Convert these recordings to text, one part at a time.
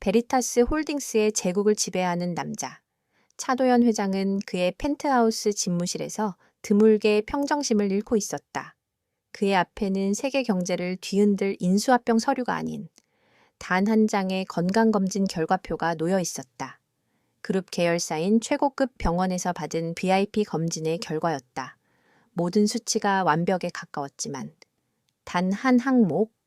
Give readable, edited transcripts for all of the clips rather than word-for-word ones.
베리타스 홀딩스의 제국을 지배하는 남자. 차도연 회장은 그의 펜트하우스 집무실에서 드물게 평정심을 잃고 있었다. 그의 앞에는 세계 경제를 뒤흔들 인수합병 서류가 아닌 단 한 장의 건강검진 결과표가 놓여 있었다. 그룹 계열사인 최고급 병원에서 받은 VIP 검진의 결과였다. 모든 수치가 완벽에 가까웠지만 단 한 항목,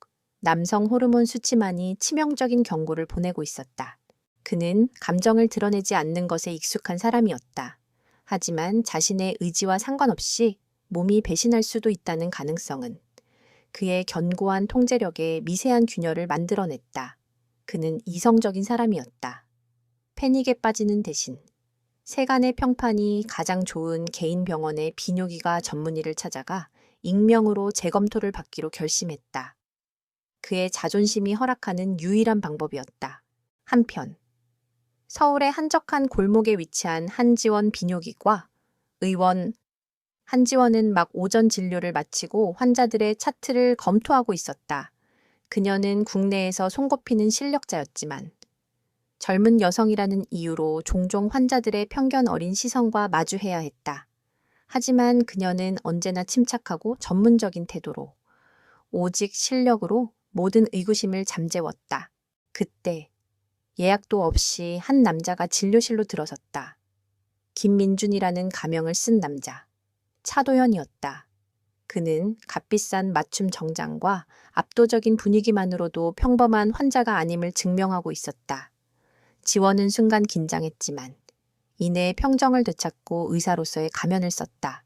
남성 호르몬 수치만이 치명적인 경고를 보내고 있었다. 그는 감정을 드러내지 않는 것에 익숙한 사람이었다. 하지만 자신의 의지와 상관없이 몸이 배신할 수도 있다는 가능성은 그의 견고한 통제력에 미세한 균열을 만들어냈다. 그는 이성적인 사람이었다. 패닉에 빠지는 대신 세간의 평판이 가장 좋은 개인 병원의 비뇨기과 전문의를 찾아가 익명으로 재검토를 받기로 결심했다. 그의 자존심이 허락하는 유일한 방법이었다. 한편 서울의 한적한 골목에 위치한 한지원 비뇨기과 의원 한지원은 막 오전 진료를 마치고 환자들의 차트를 검토하고 있었다. 그녀는 국내에서 손꼽히는 실력자였지만 젊은 여성이라는 이유로 종종 환자들의 편견 어린 시선과 마주해야 했다. 하지만 그녀는 언제나 침착하고 전문적인 태도로 오직 실력으로 모든 의구심을 잠재웠다. 그때 예약도 없이 한 남자가 진료실로 들어섰다. 김민준이라는 가명을 쓴 남자. 차도현이었다. 그는 값비싼 맞춤 정장과 압도적인 분위기만으로도 평범한 환자가 아님을 증명하고 있었다. 지원은 순간 긴장했지만 이내 평정을 되찾고 의사로서의 가면을 썼다.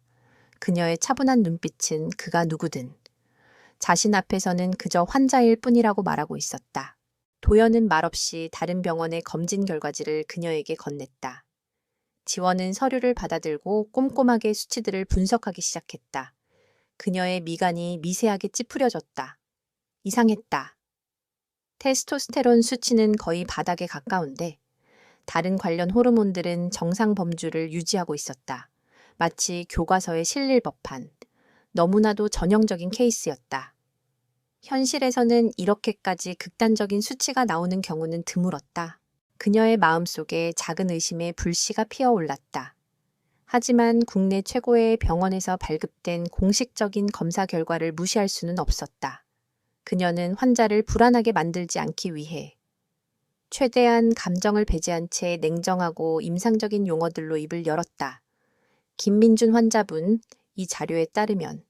그녀의 차분한 눈빛은 그가 누구든 자신 앞에서는 그저 환자일 뿐이라고 말하고 있었다. 도연은 말없이 다른 병원의 검진 결과지를 그녀에게 건넸다. 지원은 서류를 받아들고 꼼꼼하게 수치들을 분석하기 시작했다. 그녀의 미간이 미세하게 찌푸려졌다. 이상했다. 테스토스테론 수치는 거의 바닥에 가까운데 다른 관련 호르몬들은 정상 범주를 유지하고 있었다. 마치 교과서에 실릴 법한 너무나도 전형적인 케이스였다. 현실에서는 이렇게까지 극단적인 수치가 나오는 경우는 드물었다. 그녀의 마음속에 작은 의심의 불씨가 피어올랐다. 하지만 국내 최고의 병원에서 발급된 공식적인 검사 결과를 무시할 수는 없었다. 그녀는 환자를 불안하게 만들지 않기 위해 최대한 감정을 배제한 채 냉정하고 임상적인 용어들로 입을 열었다. 김민준 환자분, 이 자료에 따르면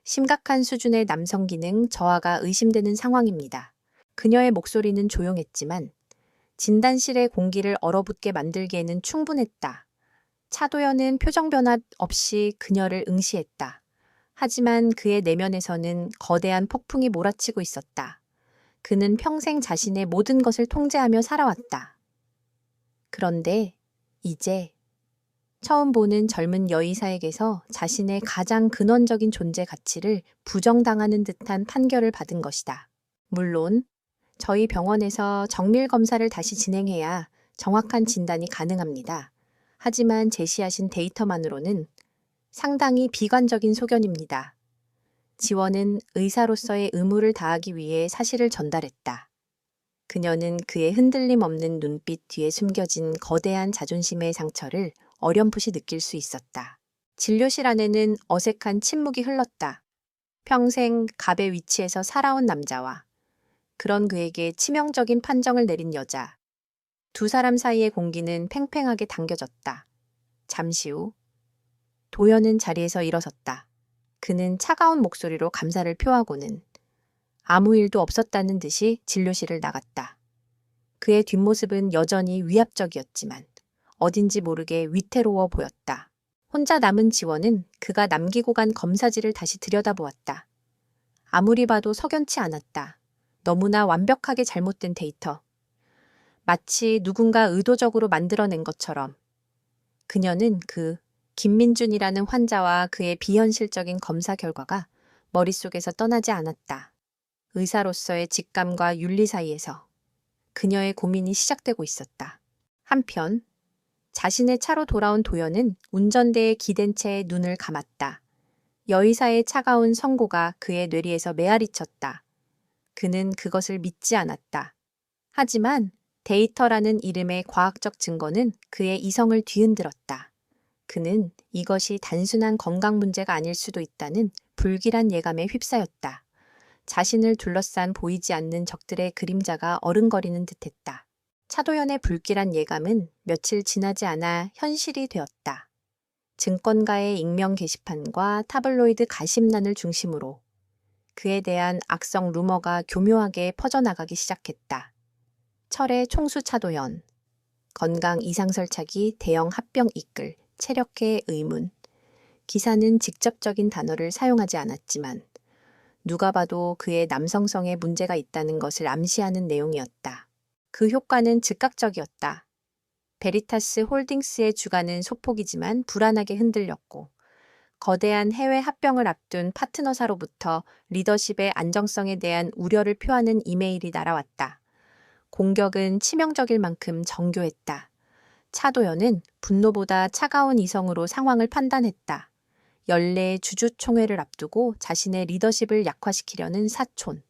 심각한 수준의 남성 기능 저하가 의심되는 상황입니다. 그녀의 목소리는 조용했지만 진단실의 공기를 얼어붙게 만들기에는 충분했다. 차도연은 표정 변화 없이 그녀를 응시했다. 하지만 그의 내면에서는 거대한 폭풍이 몰아치고 있었다. 그는 평생 자신의 모든 것을 통제하며 살아왔다. 그런데 이제 처음 보는 젊은 여의사에게서 자신의 가장 근원적인 존재 가치를 부정당하는 듯한 판결을 받은 것이다. 물론 저희 병원에서 정밀 검사를 다시 진행해야 정확한 진단이 가능합니다. 하지만 제시하신 데이터만으로는 상당히 비관적인 소견입니다. 지원은 의사로서의 의무를 다하기 위해 사실을 전달했다. 그녀는 그의 흔들림 없는 눈빛 뒤에 숨겨진 거대한 자존심의 상처를 어렴풋이 느낄 수 있었다. 진료실 안에는 어색한 침묵이 흘렀다. 평생 갑의 위치에서 살아온 남자와 그런 그에게 치명적인 판정을 내린 여자. 두 사람 사이의 공기는 팽팽하게 당겨졌다. 잠시 후 도연은 자리에서 일어섰다. 그는 차가운 목소리로 감사를 표하고는 아무 일도 없었다는 듯이 진료실을 나갔다. 그의 뒷모습은 여전히 위압적이었지만 어딘지 모르게 위태로워 보였다. 혼자 남은 지원은 그가 남기고 간 검사지를 다시 들여다보았다. 아무리 봐도 석연치 않았다. 너무나 완벽하게 잘못된 데이터. 마치 누군가 의도적으로 만들어낸 것처럼. 그녀는 그 김민준이라는 환자와 그의 비현실적인 검사 결과가 머릿속에서 떠나지 않았다. 의사로서의 직감과 윤리 사이에서 그녀의 고민이 시작되고 있었다. 한편 자신의 차로 돌아온 도연은 운전대에 기댄 채 눈을 감았다. 여의사의 차가운 선고가 그의 뇌리에서 메아리쳤다. 그는 그것을 믿지 않았다. 하지만 데이터라는 이름의 과학적 증거는 그의 이성을 뒤흔들었다. 그는 이것이 단순한 건강 문제가 아닐 수도 있다는 불길한 예감에 휩싸였다. 자신을 둘러싼 보이지 않는 적들의 그림자가 어른거리는 듯했다. 차도연의 불길한 예감은 며칠 지나지 않아 현실이 되었다. 증권가의 익명 게시판과 타블로이드 가심란을 중심으로 그에 대한 악성 루머가 교묘하게 퍼져나가기 시작했다. 철의 총수 차도연, 건강 이상설착이 대형 합병 이끌, 체력회 의문. 기사는 직접적인 단어를 사용하지 않았지만 누가 봐도 그의 남성성에 문제가 있다는 것을 암시하는 내용이었다. 그 효과는 즉각적이었다. 베리타스 홀딩스의 주가는 소폭이지만 불안하게 흔들렸고 거대한 해외 합병을 앞둔 파트너사로부터 리더십의 안정성에 대한 우려를 표하는 이메일이 날아왔다. 공격은 치명적일 만큼 정교했다. 차도연은 분노보다 차가운 이성으로 상황을 판단했다. 연례의 주주총회를 앞두고 자신의 리더십을 약화시키려는 사촌.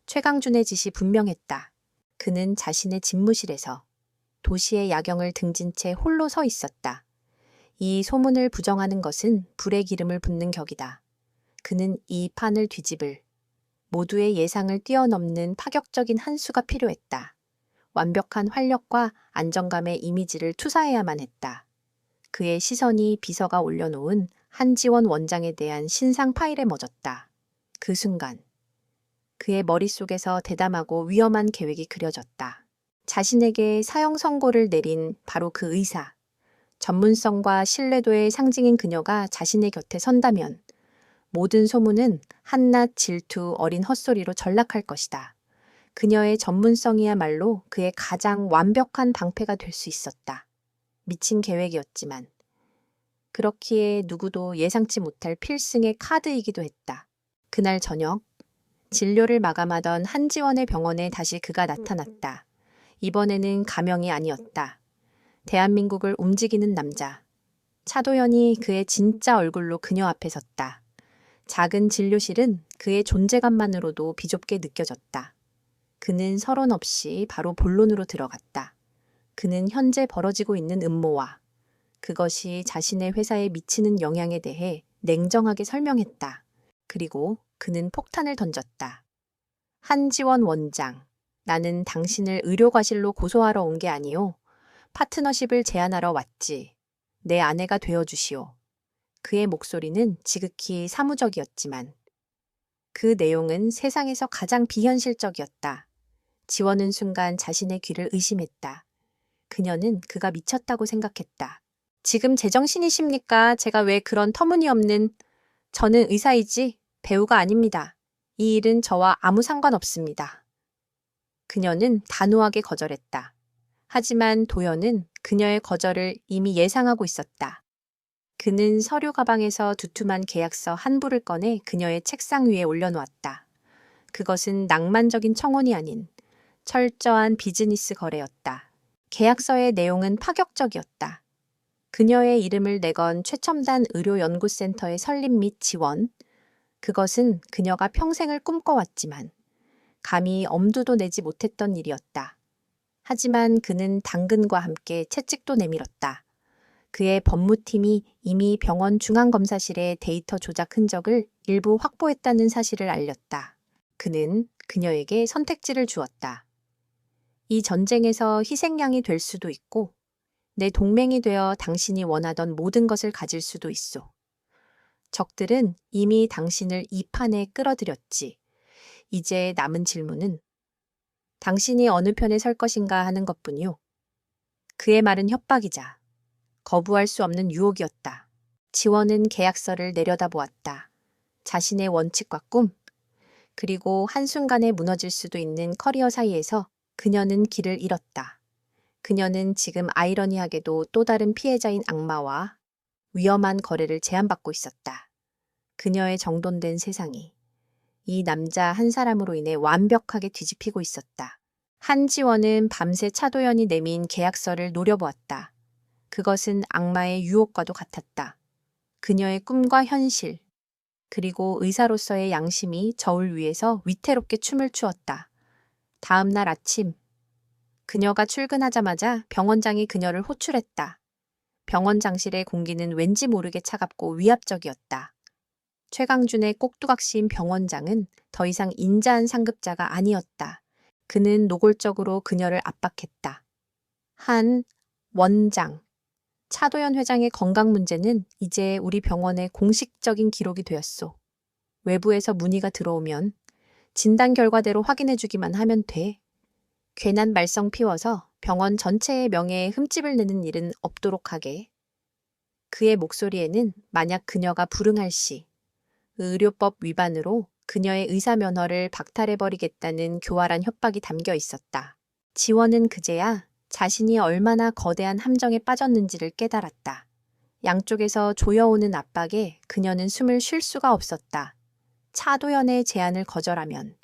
최강준의 짓이 분명했다. 그는 자신의 집무실에서 도시의 야경을 등진 채 홀로 서 있었다. 이 소문을 부정하는 것은 불에 기름을 붓는 격이다. 그는 이 판을 뒤집을 모두의 예상을 뛰어넘는 파격적인 한 수가 필요했다. 완벽한 활력과 안정감의 이미지를 투사해야만 했다. 그의 시선이 비서가 올려놓은 한지원 원장에 대한 신상 파일에 멎었다. 그 순간 그의 머릿속에서 대담하고 위험한 계획이 그려졌다. 자신에게 사형 선고를 내린 바로 그 의사. 전문성과 신뢰도의 상징인 그녀가 자신의 곁에 선다면 모든 소문은 한낱 질투 어린 헛소리로 전락할 것이다. 그녀의 전문성이야말로 그의 가장 완벽한 방패가 될 수 있었다. 미친 계획이었지만 그렇기에 누구도 예상치 못할 필승의 카드이기도 했다. 그날 저녁 진료를 마감하던 한지원의 병원에 다시 그가 나타났다. 이번에는 가명이 아니었다. 대한민국을 움직이는 남자. 차도연이 그의 진짜 얼굴로 그녀 앞에 섰다. 작은 진료실은 그의 존재감만으로도 비좁게 느껴졌다. 그는 서론 없이 바로 본론으로 들어갔다. 그는 현재 벌어지고 있는 음모와 그것이 자신의 회사에 미치는 영향에 대해 냉정하게 설명했다. 그리고 그는 폭탄을 던졌다. 한지원 원장, 나는 당신을 의료과실로 고소하러 온 게 아니오. 파트너십을 제안하러 왔지. 내 아내가 되어주시오. 그의 목소리는 지극히 사무적이었지만 그 내용은 세상에서 가장 비현실적이었다. 지원은 순간 자신의 귀를 의심했다. 그녀는 그가 미쳤다고 생각했다. 지금 제정신이십니까? 제가 왜 그런 터무니없는... 저는 의사이지 배우가 아닙니다. 이 일은 저와 아무 상관없습니다. 그녀는 단호하게 거절했다. 하지만 도연은 그녀의 거절을 이미 예상하고 있었다. 그는 서류 가방에서 두툼한 계약서 한 부를 꺼내 그녀의 책상 위에 올려놓았다. 그것은 낭만적인 청혼이 아닌 철저한 비즈니스 거래였다. 계약서의 내용은 파격적이었다. 그녀의 이름을 내건 최첨단 의료연구센터의 설립 및 지원. 그것은 그녀가 평생을 꿈꿔왔지만 감히 엄두도 내지 못했던 일이었다. 하지만 그는 당근과 함께 채찍도 내밀었다. 그의 법무팀이 이미 병원 중앙검사실의 데이터 조작 흔적을 일부 확보했다는 사실을 알렸다. 그는 그녀에게 선택지를 주었다. 이 전쟁에서 희생양이 될 수도 있고 내 동맹이 되어 당신이 원하던 모든 것을 가질 수도 있어. 적들은 이미 당신을 이 판에 끌어들였지. 이제 남은 질문은 당신이 어느 편에 설 것인가 하는 것뿐이요. 그의 말은 협박이자 거부할 수 없는 유혹이었다. 지원은 계약서를 내려다보았다. 자신의 원칙과 꿈, 그리고 한순간에 무너질 수도 있는 커리어 사이에서 그녀는 길을 잃었다. 그녀는 지금 아이러니하게도 또 다른 피해자인 악마와 위험한 거래를 제안받고 있었다. 그녀의 정돈된 세상이 이 남자 한 사람으로 인해 완벽하게 뒤집히고 있었다. 한지원은 밤새 차도연이 내민 계약서를 노려보았다. 그것은 악마의 유혹과도 같았다. 그녀의 꿈과 현실, 그리고 의사로서의 양심이 저울 위에서 위태롭게 춤을 추었다. 다음 날 아침, 그녀가 출근하자마자 병원장이 그녀를 호출했다. 병원장실의 공기는 왠지 모르게 차갑고 위압적이었다. 최강준의 꼭두각 시인 병원장은 더 이상 인자한 상급자가 아니었다. 그는 노골적으로 그녀를 압박했다. 한 원장. 차도연 회장의 건강 문제는 이제 우리 병원의 공식적인 기록이 되었소. 외부에서 문의가 들어오면 진단 결과대로 확인해주기만 하면 돼. 괜한 말썽 피워서 병원 전체의 명예에 흠집을 내는 일은 없도록 하게. 그의 목소리에는 만약 그녀가 불응할 시 의료법 위반으로 그녀의 의사 면허를 박탈해버리겠다는 교활한 협박이 담겨 있었다. 지원은 그제야 자신이 얼마나 거대한 함정에 빠졌는지를 깨달았다. 양쪽에서 조여오는 압박에 그녀는 숨을 쉴 수가 없었다. 차도연의 제안을 거절하면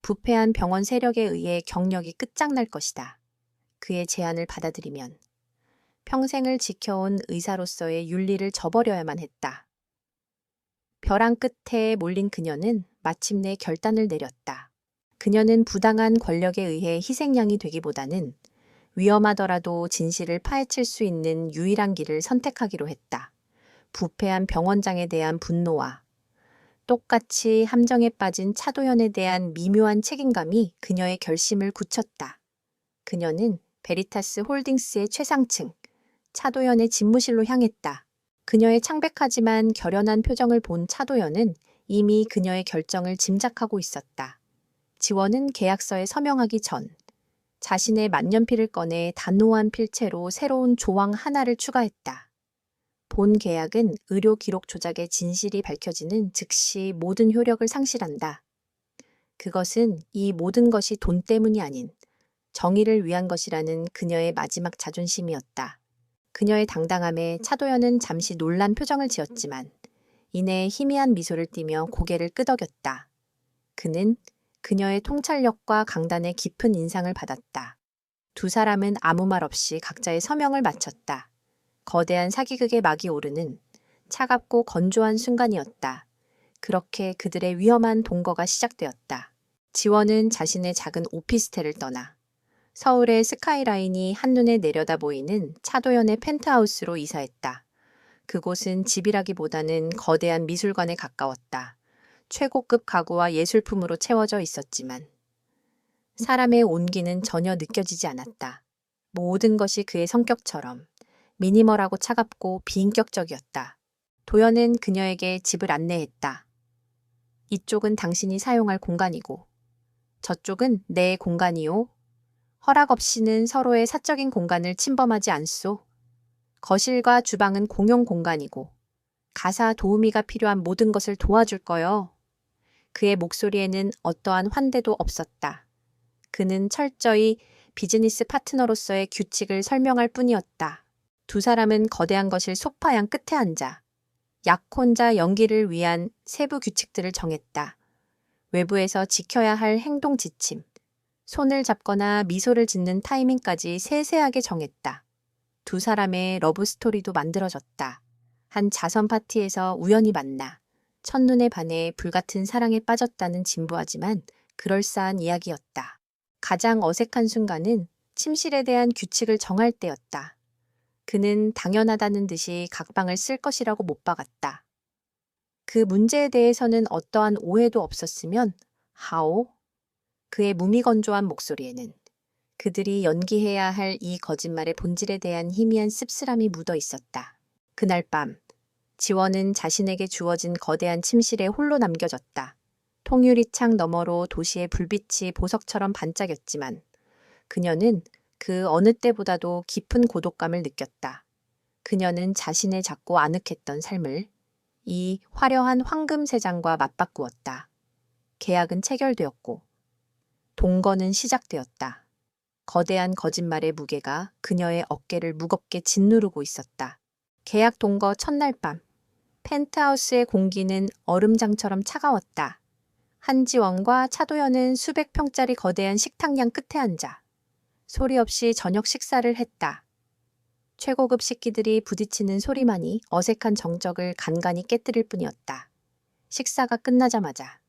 부패한 병원 세력에 의해 경력이 끝장날 것이다. 그의 제안을 받아들이면 평생을 지켜온 의사로서의 윤리를 저버려야만 했다. 벼랑 끝에 몰린 그녀는 마침내 결단을 내렸다. 그녀는 부당한 권력에 의해 희생양이 되기보다는 위험하더라도 진실을 파헤칠 수 있는 유일한 길을 선택하기로 했다. 부패한 병원장에 대한 분노와 똑같이 함정에 빠진 차도연에 대한 미묘한 책임감이 그녀의 결심을 굳혔다. 그녀는 베리타스 홀딩스의 최상층, 차도연의 집무실로 향했다. 그녀의 창백하지만 결연한 표정을 본 차도연은 이미 그녀의 결정을 짐작하고 있었다. 지원은 계약서에 서명하기 전 자신의 만년필을 꺼내 단호한 필체로 새로운 조항 하나를 추가했다. 본 계약은 의료 기록 조작의 진실이 밝혀지는 즉시 모든 효력을 상실한다. 그것은 이 모든 것이 돈 때문이 아닌 정의를 위한 것이라는 그녀의 마지막 자존심이었다. 그녀의 당당함에 차도연은 잠시 놀란 표정을 지었지만 이내 희미한 미소를 띠며 고개를 끄덕였다. 그는 그녀의 통찰력과 강단의 깊은 인상을 받았다. 두 사람은 아무 말 없이 각자의 서명을 마쳤다. 거대한 사기극의 막이 오르는 차갑고 건조한 순간이었다. 그렇게 그들의 위험한 동거가 시작되었다. 지원은 자신의 작은 오피스텔을 떠나 서울의 스카이라인이 한눈에 내려다 보이는 차도연의 펜트하우스로 이사했다. 그곳은 집이라기보다는 거대한 미술관에 가까웠다. 최고급 가구와 예술품으로 채워져 있었지만 사람의 온기는 전혀 느껴지지 않았다. 모든 것이 그의 성격처럼 미니멀하고 차갑고 비인격적이었다. 도연은 그녀에게 집을 안내했다. 이쪽은 당신이 사용할 공간이고 저쪽은 내 공간이요. 허락 없이는 서로의 사적인 공간을 침범하지 않소. 거실과 주방은 공용 공간이고 가사 도우미가 필요한 모든 것을 도와줄 거요. 그의 목소리에는 어떠한 환대도 없었다. 그는 철저히 비즈니스 파트너로서의 규칙을 설명할 뿐이었다. 두 사람은 거대한 거실 소파양 끝에 앉아 약혼자 연기를 위한 세부 규칙들을 정했다. 외부에서 지켜야 할 행동 지침, 손을 잡거나 미소를 짓는 타이밍까지 세세하게 정했다. 두 사람의 러브 스토리도 만들어졌다. 한 자선 파티에서 우연히 만나 첫눈에 반해 불같은 사랑에 빠졌다는 진부하지만 그럴싸한 이야기였다. 가장 어색한 순간은 침실에 대한 규칙을 정할 때였다. 그는 당연하다는 듯이 각방을 쓸 것이라고 못 박았다. 그 문제에 대해서는 어떠한 오해도 없었으면 하오? 그의 무미건조한 목소리에는 그들이 연기해야 할 이 거짓말의 본질에 대한 희미한 씁쓸함이 묻어 있었다. 그날 밤 지원은 자신에게 주어진 거대한 침실에 홀로 남겨졌다. 통유리창 너머로 도시의 불빛이 보석처럼 반짝였지만 그녀는 그 어느 때보다도 깊은 고독감을 느꼈다. 그녀는 자신의 작고 아늑했던 삶을 이 화려한 황금 세장과 맞바꾸었다. 계약은 체결되었고 동거는 시작되었다. 거대한 거짓말의 무게가 그녀의 어깨를 무겁게 짓누르고 있었다. 계약 동거 첫날 밤, 펜트하우스의 공기는 얼음장처럼 차가웠다. 한지원과 차도연은 수백 평짜리 거대한 식탁양 끝에 앉아 소리 없이 저녁 식사를 했다. 최고급 식기들이 부딪히는 소리만이 어색한 정적을 간간히 깨뜨릴 뿐이었다. 식사가 끝나자마자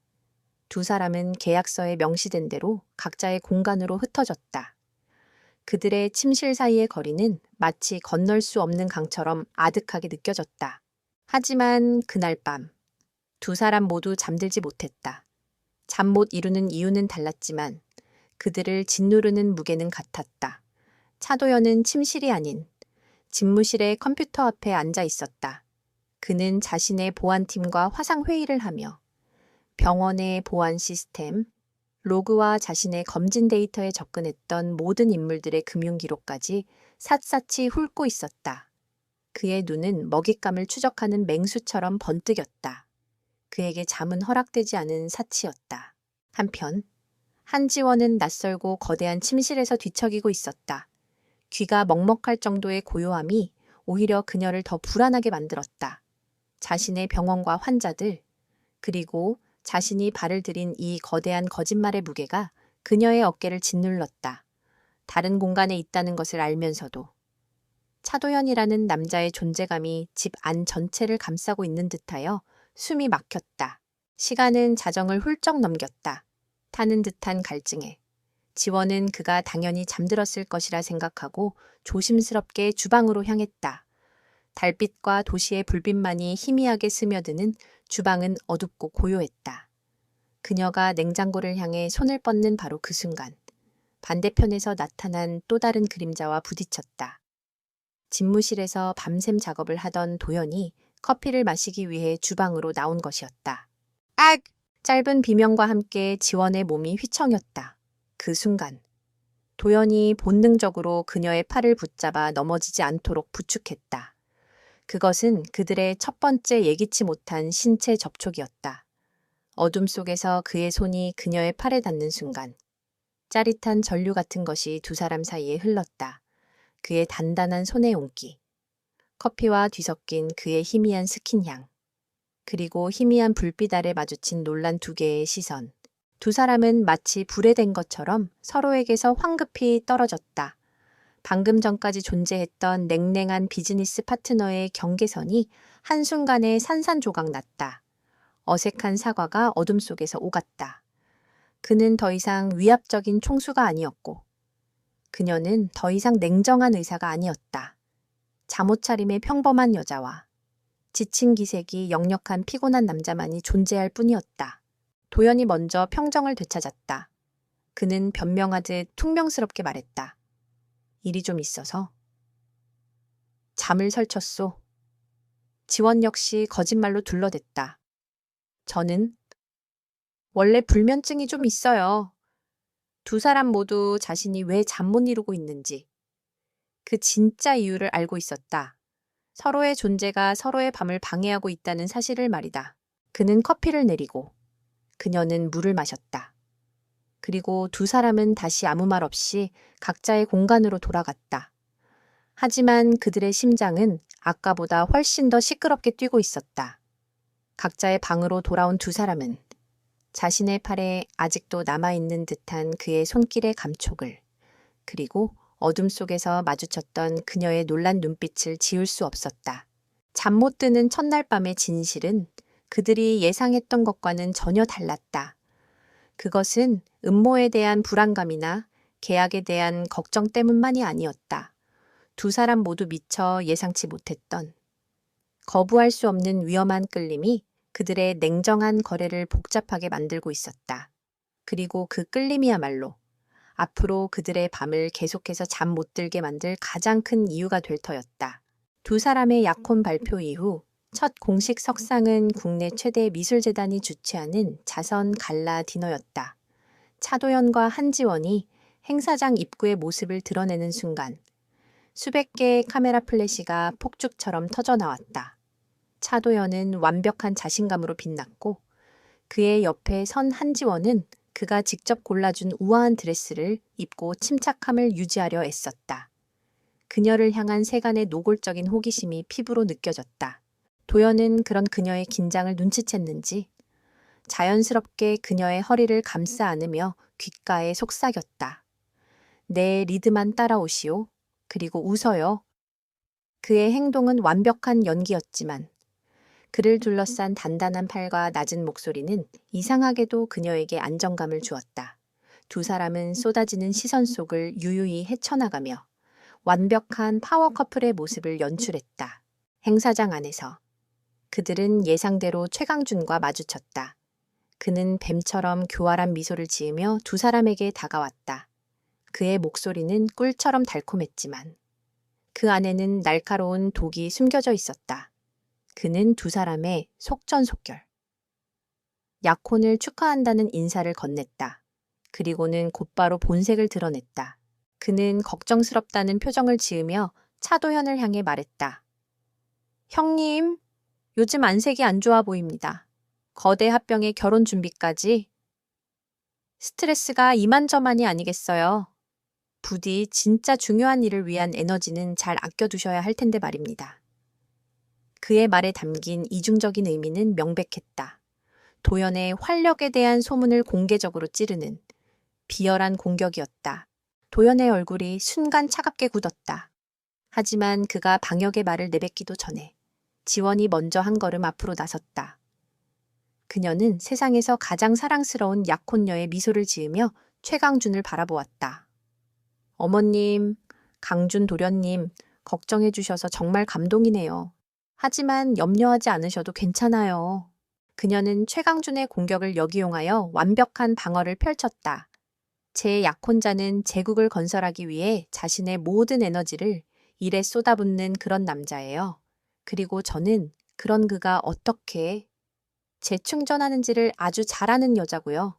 두 사람은 계약서에 명시된 대로 각자의 공간으로 흩어졌다. 그들의 침실 사이의 거리는 마치 건널 수 없는 강처럼 아득하게 느껴졌다. 하지만 그날 밤, 두 사람 모두 잠들지 못했다. 잠 못 이루는 이유는 달랐지만 그들을 짓누르는 무게는 같았다. 차도연은 침실이 아닌 집무실의 컴퓨터 앞에 앉아 있었다. 그는 자신의 보안팀과 화상회의를 하며 병원의 보안 시스템, 로그와 자신의 검진 데이터에 접근했던 모든 인물들의 금융 기록까지 샅샅이 훑고 있었다. 그의 눈은 먹잇감을 추적하는 맹수처럼 번뜩였다. 그에게 잠은 허락되지 않은 사치였다. 한편 한지원은 낯설고 거대한 침실에서 뒤척이고 있었다. 귀가 먹먹할 정도의 고요함이 오히려 그녀를 더 불안하게 만들었다. 자신의 병원과 환자들, 그리고 자신이 발을 들인 이 거대한 거짓말의 무게가 그녀의 어깨를 짓눌렀다. 다른 공간에 있다는 것을 알면서도 차도연이라는 남자의 존재감이 집 안 전체를 감싸고 있는 듯하여 숨이 막혔다. 시간은 자정을 훌쩍 넘겼다. 타는 듯한 갈증에 지원은 그가 당연히 잠들었을 것이라 생각하고 조심스럽게 주방으로 향했다. 달빛과 도시의 불빛만이 희미하게 스며드는 주방은 어둡고 고요했다. 그녀가 냉장고를 향해 손을 뻗는 바로 그 순간, 반대편에서 나타난 또 다른 그림자와 부딪혔다. 집무실에서 밤샘 작업을 하던 도연이 커피를 마시기 위해 주방으로 나온 것이었다. 악! 짧은 비명과 함께 지원의 몸이 휘청였다. 그 순간, 도연이 본능적으로 그녀의 팔을 붙잡아 넘어지지 않도록 부축했다. 그것은 그들의 첫 번째 예기치 못한 신체 접촉이었다. 어둠 속에서 그의 손이 그녀의 팔에 닿는 순간, 짜릿한 전류 같은 것이 두 사람 사이에 흘렀다. 그의 단단한 손의 온기, 커피와 뒤섞인 그의 희미한 스킨향, 그리고 희미한 불빛 아래 마주친 놀란 두 개의 시선. 두 사람은 마치 불에 댄 것처럼 서로에게서 황급히 떨어졌다. 방금 전까지 존재했던 냉랭한 비즈니스 파트너의 경계선이 한순간에 산산조각 났다. 어색한 사과가 어둠 속에서 오갔다. 그는 더 이상 위압적인 총수가 아니었고, 그녀는 더 이상 냉정한 의사가 아니었다. 잠옷차림의 평범한 여자와 지친 기색이 역력한 피곤한 남자만이 존재할 뿐이었다. 도연이 먼저 평정을 되찾았다. 그는 변명하듯 퉁명스럽게 말했다. 일이 좀 있어서. 잠을 설쳤소. 지원 역시 거짓말로 둘러댔다. 저는 원래 불면증이 좀 있어요. 두 사람 모두 자신이 왜 잠 못 이루고 있는지, 그 진짜 이유를 알고 있었다. 서로의 존재가 서로의 밤을 방해하고 있다는 사실을 말이다. 그는 커피를 내리고 그녀는 물을 마셨다. 그리고 두 사람은 다시 아무 말 없이 각자의 공간으로 돌아갔다. 하지만 그들의 심장은 아까보다 훨씬 더 시끄럽게 뛰고 있었다. 각자의 방으로 돌아온 두 사람은 자신의 팔에 아직도 남아있는 듯한 그의 손길의 감촉을, 그리고 어둠 속에서 마주쳤던 그녀의 놀란 눈빛을 지울 수 없었다. 잠 못 드는 첫날 밤의 진실은 그들이 예상했던 것과는 전혀 달랐다. 그것은 음모에 대한 불안감이나 계약에 대한 걱정 때문만이 아니었다. 두 사람 모두 미처 예상치 못했던, 거부할 수 없는 위험한 끌림이 그들의 냉정한 거래를 복잡하게 만들고 있었다. 그리고 그 끌림이야말로 앞으로 그들의 밤을 계속해서 잠 못 들게 만들 가장 큰 이유가 될 터였다. 두 사람의 약혼 발표 이후 첫 공식 석상은 국내 최대 미술재단이 주최하는 자선 갈라 디너였다. 차도연과 한지원이 행사장 입구의 모습을 드러내는 순간 수백 개의 카메라 플래시가 폭죽처럼 터져나왔다. 차도연은 완벽한 자신감으로 빛났고 그의 옆에 선 한지원은 그가 직접 골라준 우아한 드레스를 입고 침착함을 유지하려 애썼다. 그녀를 향한 세간의 노골적인 호기심이 피부로 느껴졌다. 도연은 그런 그녀의 긴장을 눈치챘는지 자연스럽게 그녀의 허리를 감싸 안으며 귓가에 속삭였다. 내 리드만 따라오시오. 그리고 웃어요. 그의 행동은 완벽한 연기였지만 그를 둘러싼 단단한 팔과 낮은 목소리는 이상하게도 그녀에게 안정감을 주었다. 두 사람은 쏟아지는 시선 속을 유유히 헤쳐나가며 완벽한 파워 커플의 모습을 연출했다. 행사장 안에서 그들은 예상대로 최강준과 마주쳤다. 그는 뱀처럼 교활한 미소를 지으며 두 사람에게 다가왔다. 그의 목소리는 꿀처럼 달콤했지만 그 안에는 날카로운 독이 숨겨져 있었다. 그는 두 사람의 속전속결. 약혼을 축하한다는 인사를 건넸다. 그리고는 곧바로 본색을 드러냈다. 그는 걱정스럽다는 표정을 지으며 차도현을 향해 말했다. 형님, 요즘 안색이 안 좋아 보입니다. 거대 합병의 결혼 준비까지 스트레스가 이만저만이 아니겠어요. 부디 진짜 중요한 일을 위한 에너지는 잘 아껴두셔야 할 텐데 말입니다. 그의 말에 담긴 이중적인 의미는 명백했다. 도연의 활력에 대한 소문을 공개적으로 찌르는 비열한 공격이었다. 도연의 얼굴이 순간 차갑게 굳었다. 하지만 그가 방역의 말을 내뱉기도 전에 지원이 먼저 한 걸음 앞으로 나섰다. 그녀는 세상에서 가장 사랑스러운 약혼녀의 미소를 지으며 최강준을 바라보았다. 어머님, 강준 도련님, 걱정해 주셔서 정말 감동이네요. 하지만 염려하지 않으셔도 괜찮아요. 그녀는 최강준의 공격을 역이용하여 완벽한 방어를 펼쳤다. 제 약혼자는 제국을 건설하기 위해 자신의 모든 에너지를 일에 쏟아붓는 그런 남자예요. 그리고 저는 그런 그가 어떻게 재충전하는지를 아주 잘 아는 여자고요.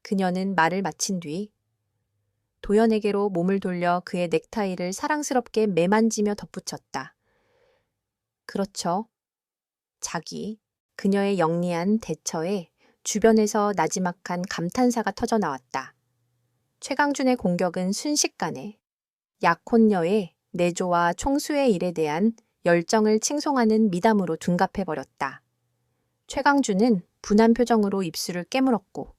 그녀는 말을 마친 뒤 도연에게로 몸을 돌려 그의 넥타이를 사랑스럽게 매만지며 덧붙였다. 그렇죠. 자기, 그녀의 영리한 대처에 주변에서 나지막한 감탄사가 터져 나왔다. 최강준의 공격은 순식간에 약혼녀의 내조와 총수의 일에 대한 열정을 칭송하는 미담으로 둔갑해버렸다. 최강준은 분한 표정으로 입술을 깨물었고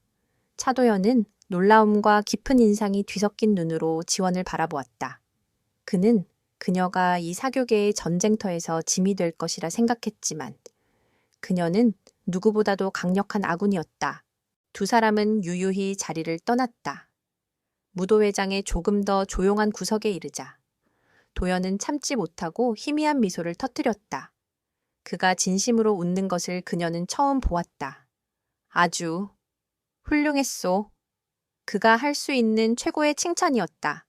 차도연은 놀라움과 깊은 인상이 뒤섞인 눈으로 지원을 바라보았다. 그는 그녀가 이 사교계의 전쟁터에서 짐이 될 것이라 생각했지만 그녀는 누구보다도 강력한 아군이었다. 두 사람은 유유히 자리를 떠났다. 무도회장의 조금 더 조용한 구석에 이르자 도연은 참지 못하고 희미한 미소를 터뜨렸다. 그가 진심으로 웃는 것을 그녀는 처음 보았다. 아주 훌륭했소. 그가 할 수 있는 최고의 칭찬이었다.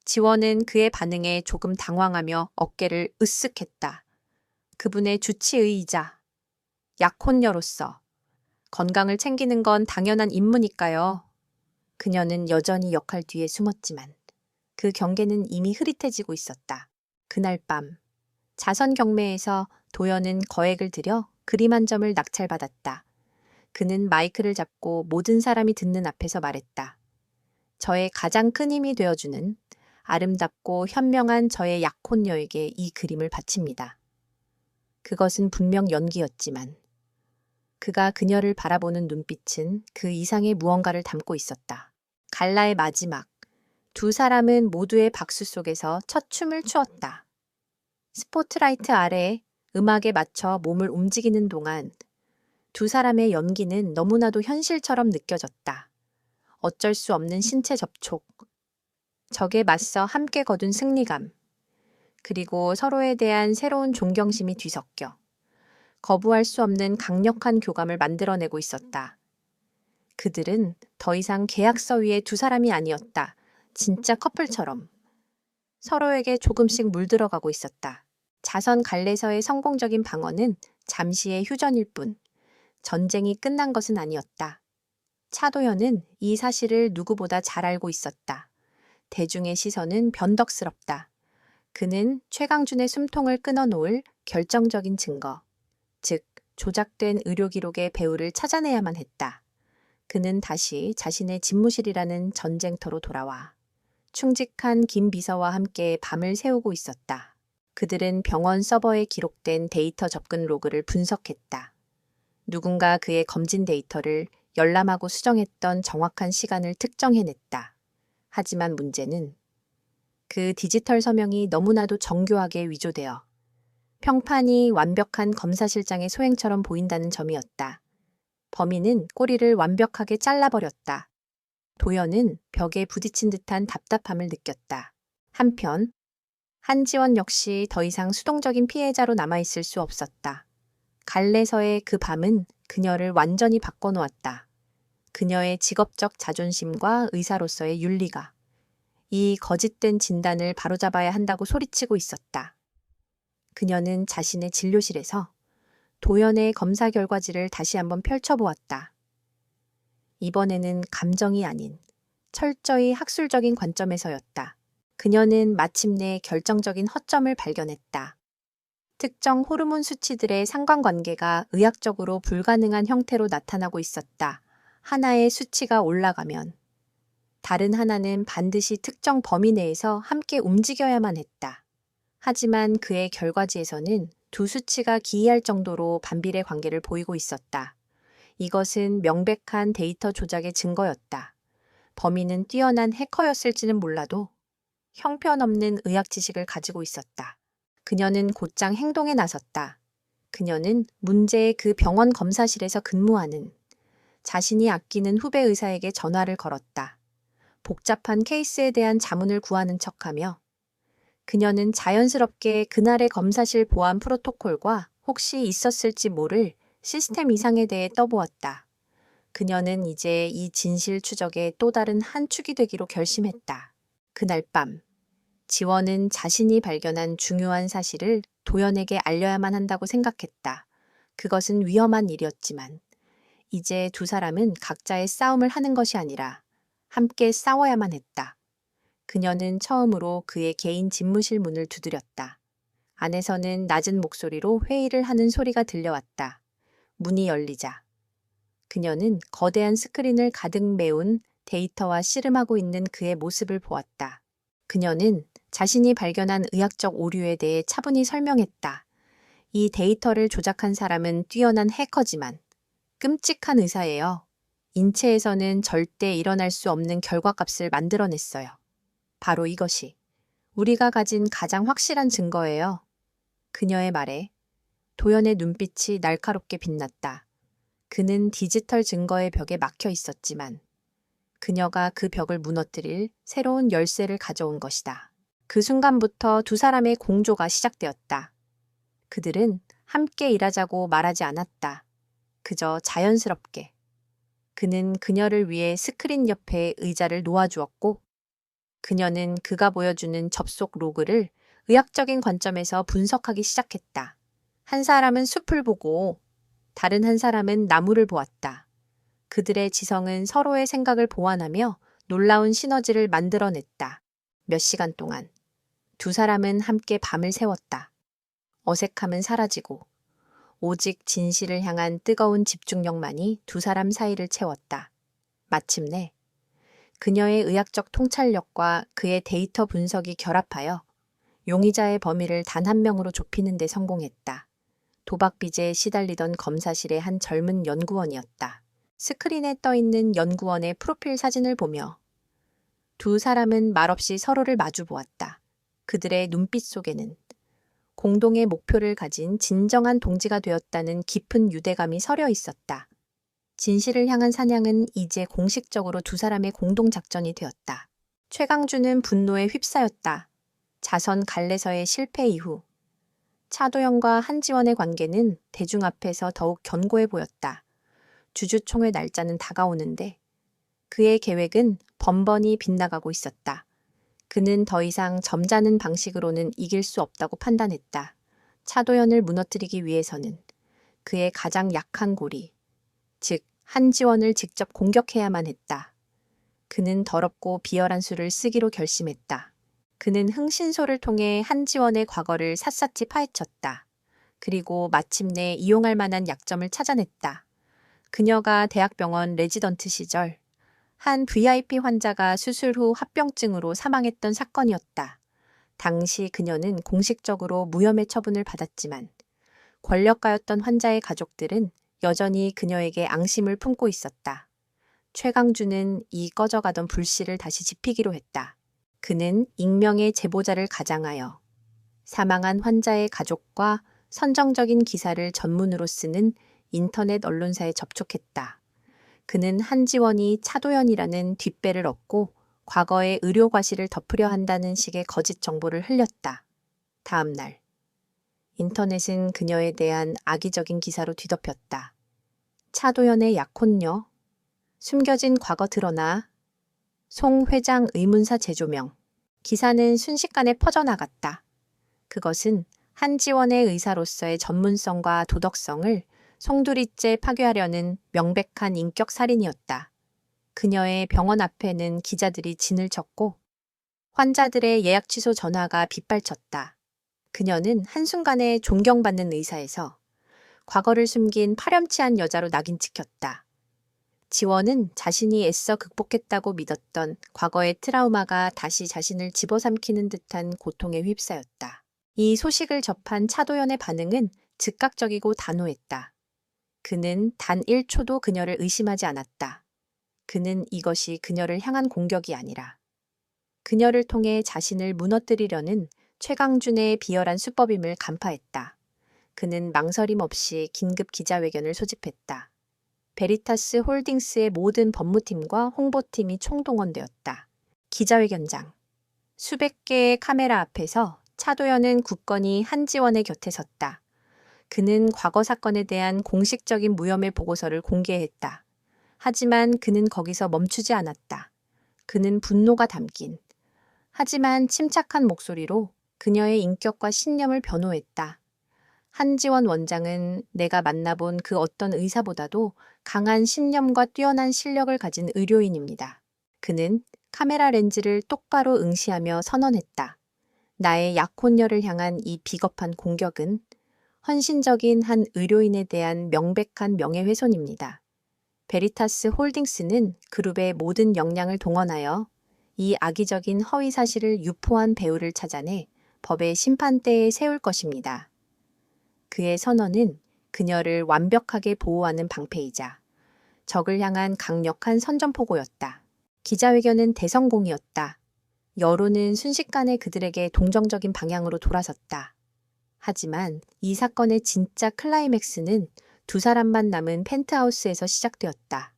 지원은 그의 반응에 조금 당황하며 어깨를 으쓱했다. 그분의 주치의이자 약혼녀로서 건강을 챙기는 건 당연한 임무니까요. 그녀는 여전히 역할 뒤에 숨었지만 그 경계는 이미 흐릿해지고 있었다. 그날 밤 자선 경매에서 도연은 거액을 들여 그림 한 점을 낙찰받았다. 그는 마이크를 잡고 모든 사람이 듣는 앞에서 말했다. 저의 가장 큰 힘이 되어주는 아름답고 현명한 저의 약혼녀에게 이 그림을 바칩니다. 그것은 분명 연기였지만 그가 그녀를 바라보는 눈빛은 그 이상의 무언가를 담고 있었다. 갈라의 마지막, 두 사람은 모두의 박수 속에서 첫 춤을 추었다. 스포트라이트 아래 음악에 맞춰 몸을 움직이는 동안 두 사람의 연기는 너무나도 현실처럼 느껴졌다. 어쩔 수 없는 신체 접촉, 적에 맞서 함께 거둔 승리감, 그리고 서로에 대한 새로운 존경심이 뒤섞여 거부할 수 없는 강력한 교감을 만들어내고 있었다. 그들은 더 이상 계약서 위의 두 사람이 아니었다. 진짜 커플처럼 서로에게 조금씩 물들어가고 있었다. 자선 갈래서의 성공적인 방어는 잠시의 휴전일 뿐 전쟁이 끝난 것은 아니었다. 차도연은 이 사실을 누구보다 잘 알고 있었다. 대중의 시선은 변덕스럽다. 그는 최강준의 숨통을 끊어놓을 결정적인 증거, 즉 조작된 의료 기록의 배우를 찾아내야만 했다. 그는 다시 자신의 집무실이라는 전쟁터로 돌아와 충직한 김 비서와 함께 밤을 새우고 있었다. 그들은 병원 서버에 기록된 데이터 접근 로그를 분석했다. 누군가 그의 검진 데이터를 열람하고 수정했던 정확한 시간을 특정해냈다. 하지만 문제는 그 디지털 서명이 너무나도 정교하게 위조되어 평판이 완벽한 검사실장의 소행처럼 보인다는 점이었다. 범인은 꼬리를 완벽하게 잘라버렸다. 도연은 벽에 부딪힌 듯한 답답함을 느꼈다. 한편 한지원 역시 더 이상 수동적인 피해자로 남아있을 수 없었다. 갈래서의 그 밤은 그녀를 완전히 바꿔놓았다. 그녀의 직업적 자존심과 의사로서의 윤리가 이 거짓된 진단을 바로잡아야 한다고 소리치고 있었다. 그녀는 자신의 진료실에서 도연의 검사 결과지를 다시 한번 펼쳐보았다. 이번에는 감정이 아닌 철저히 학술적인 관점에서였다. 그녀는 마침내 결정적인 허점을 발견했다. 특정 호르몬 수치들의 상관관계가 의학적으로 불가능한 형태로 나타나고 있었다. 하나의 수치가 올라가면 다른 하나는 반드시 특정 범위 내에서 함께 움직여야만 했다. 하지만 그의 결과지에서는 두 수치가 기이할 정도로 반비례 관계를 보이고 있었다. 이것은 명백한 데이터 조작의 증거였다. 범인은 뛰어난 해커였을지는 몰라도 형편없는 의학 지식을 가지고 있었다. 그녀는 곧장 행동에 나섰다. 그녀는 문제의 그 병원 검사실에서 근무하는 자신이 아끼는 후배 의사에게 전화를 걸었다. 복잡한 케이스에 대한 자문을 구하는 척하며 그녀는 자연스럽게 그날의 검사실 보안 프로토콜과 혹시 있었을지 모를 시스템 이상에 대해 떠보았다. 그녀는 이제 이 진실 추적의 또 다른 한 축이 되기로 결심했다. 그날 밤, 지원은 자신이 발견한 중요한 사실을 도연에게 알려야만 한다고 생각했다. 그것은 위험한 일이었지만 이제 두 사람은 각자의 싸움을 하는 것이 아니라 함께 싸워야만 했다. 그녀는 처음으로 그의 개인 집무실 문을 두드렸다. 안에서는 낮은 목소리로 회의를 하는 소리가 들려왔다. 문이 열리자 그녀는 거대한 스크린을 가득 메운 데이터와 씨름하고 있는 그의 모습을 보았다. 그녀는 자신이 발견한 의학적 오류에 대해 차분히 설명했다. 이 데이터를 조작한 사람은 뛰어난 해커지만 끔찍한 의사예요. 인체에서는 절대 일어날 수 없는 결과값을 만들어냈어요. 바로 이것이 우리가 가진 가장 확실한 증거예요. 그녀의 말에 도연의 눈빛이 날카롭게 빛났다. 그는 디지털 증거의 벽에 막혀 있었지만 그녀가 그 벽을 무너뜨릴 새로운 열쇠를 가져온 것이다. 그 순간부터 두 사람의 공조가 시작되었다. 그들은 함께 일하자고 말하지 않았다. 그저 자연스럽게. 그는 그녀를 위해 스크린 옆에 의자를 놓아주었고 그녀는 그가 보여주는 접속 로그를 의학적인 관점에서 분석하기 시작했다. 한 사람은 숲을 보고 다른 한 사람은 나무를 보았다. 그들의 지성은 서로의 생각을 보완하며 놀라운 시너지를 만들어냈다. 몇 시간 동안 두 사람은 함께 밤을 새웠다. 어색함은 사라지고 오직 진실을 향한 뜨거운 집중력만이 두 사람 사이를 채웠다. 마침내 그녀의 의학적 통찰력과 그의 데이터 분석이 결합하여 용의자의 범위를 단 한 명으로 좁히는 데 성공했다. 도박 빚에 시달리던 검사실의 한 젊은 연구원이었다. 스크린에 떠있는 연구원의 프로필 사진을 보며 두 사람은 말없이 서로를 마주 보았다. 그들의 눈빛 속에는 공동의 목표를 가진 진정한 동지가 되었다는 깊은 유대감이 서려 있었다. 진실을 향한 사냥은 이제 공식적으로 두 사람의 공동작전이 되었다. 최강주는 분노에 휩싸였다. 자선 갈래서의 실패 이후 차도연과 한지원의 관계는 대중 앞에서 더욱 견고해 보였다. 주주총회 날짜는 다가오는데 그의 계획은 번번이 빗나가고 있었다. 그는 더 이상 점잖은 방식으로는 이길 수 없다고 판단했다. 차도연을 무너뜨리기 위해서는 그의 가장 약한 고리, 즉 한지원을 직접 공격해야만 했다. 그는 더럽고 비열한 수를 쓰기로 결심했다. 그는 흥신소를 통해 한지원의 과거를 샅샅이 파헤쳤다. 그리고 마침내 이용할 만한 약점을 찾아냈다. 그녀가 대학병원 레지던트 시절 한 VIP 환자가 수술 후 합병증으로 사망했던 사건이었다. 당시 그녀는 공식적으로 무혐의 처분을 받았지만 권력가였던 환자의 가족들은 여전히 그녀에게 앙심을 품고 있었다. 최강주는 이 꺼져가던 불씨를 다시 지피기로 했다. 그는 익명의 제보자를 가장하여 사망한 환자의 가족과 선정적인 기사를 전문으로 쓰는 인터넷 언론사에 접촉했다. 그는 한지원이 차도연이라는 뒷배를 얻고 과거의 의료 과실을 덮으려 한다는 식의 거짓 정보를 흘렸다. 다음 날, 인터넷은 그녀에 대한 악의적인 기사로 뒤덮였다. 차도연의 약혼녀, 숨겨진 과거 드러나, 송 회장 의문사 재조명. 기사는 순식간에 퍼져나갔다. 그것은 한지원의 의사로서의 전문성과 도덕성을 송두리째 파괴하려는 명백한 인격 살인이었다. 그녀의 병원 앞에는 기자들이 진을 쳤고 환자들의 예약 취소 전화가 빗발쳤다. 그녀는 한순간에 존경받는 의사에서 과거를 숨긴 파렴치한 여자로 낙인 찍혔다. 지원은 자신이 애써 극복했다고 믿었던 과거의 트라우마가 다시 자신을 집어삼키는 듯한 고통에 휩싸였다. 이 소식을 접한 차도연의 반응은 즉각적이고 단호했다. 그는 단 1초도 그녀를 의심하지 않았다. 그는 이것이 그녀를 향한 공격이 아니라 그녀를 통해 자신을 무너뜨리려는 최강준의 비열한 수법임을 간파했다. 그는 망설임 없이 긴급 기자회견을 소집했다. 베리타스 홀딩스의 모든 법무팀과 홍보팀이 총동원되었다. 기자회견장. 수백 개의 카메라 앞에서 차도연은 굳건히 한지원의 곁에 섰다. 그는 과거 사건에 대한 공식적인 무혐의 보고서를 공개했다. 하지만 그는 거기서 멈추지 않았다. 그는 분노가 담긴, 하지만 침착한 목소리로 그녀의 인격과 신념을 변호했다. 한지원 원장은 내가 만나본 그 어떤 의사보다도 강한 신념과 뛰어난 실력을 가진 의료인입니다. 그는 카메라 렌즈를 똑바로 응시하며 선언했다. 나의 약혼녀를 향한 이 비겁한 공격은 헌신적인 한 의료인에 대한 명백한 명예훼손입니다. 베리타스 홀딩스는 그룹의 모든 역량을 동원하여 이 악의적인 허위 사실을 유포한 배우를 찾아내 법의 심판대에 세울 것입니다. 그의 선언은 그녀를 완벽하게 보호하는 방패이자 적을 향한 강력한 선전포고였다. 기자회견은 대성공이었다. 여론은 순식간에 그들에게 동정적인 방향으로 돌아섰다. 하지만 이 사건의 진짜 클라이맥스는 두 사람만 남은 펜트하우스에서 시작되었다.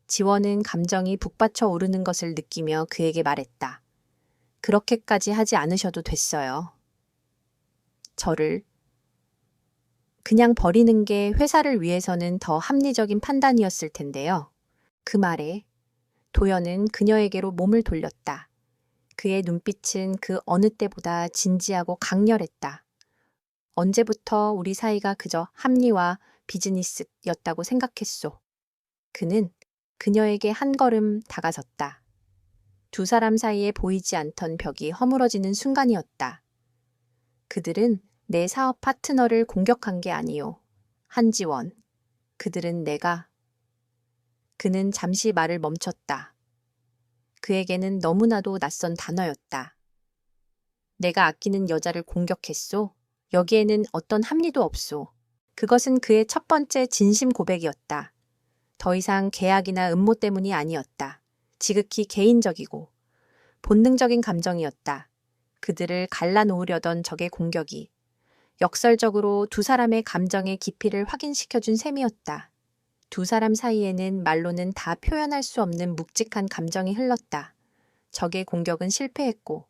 지원은 감정이 북받쳐 오르는 것을 느끼며 그에게 말했다. 그렇게까지 하지 않으셔도 됐어요. 저를 그냥 버리는 게 회사를 위해서는 더 합리적인 판단이었을 텐데요. 그 말에 도연은 그녀에게로 몸을 돌렸다. 그의 눈빛은 그 어느 때보다 진지하고 강렬했다. 언제부터 우리 사이가 그저 합리와 비즈니스였다고 생각했소. 그는 그녀에게 한 걸음 다가섰다. 두 사람 사이에 보이지 않던 벽이 허물어지는 순간이었다. 그들은 내 사업 파트너를 공격한 게 아니요. 한지원. 그들은 그는 잠시 말을 멈췄다. 그에게는 너무나도 낯선 단어였다. 내가 아끼는 여자를 공격했소. 여기에는 어떤 합리도 없소. 그것은 그의 첫 번째 진심 고백이었다. 더 이상 계약이나 음모 때문이 아니었다. 지극히 개인적이고 본능적인 감정이었다. 그들을 갈라놓으려던 적의 공격이 역설적으로 두 사람의 감정의 깊이를 확인시켜준 셈이었다. 두 사람 사이에는 말로는 다 표현할 수 없는 묵직한 감정이 흘렀다. 적의 공격은 실패했고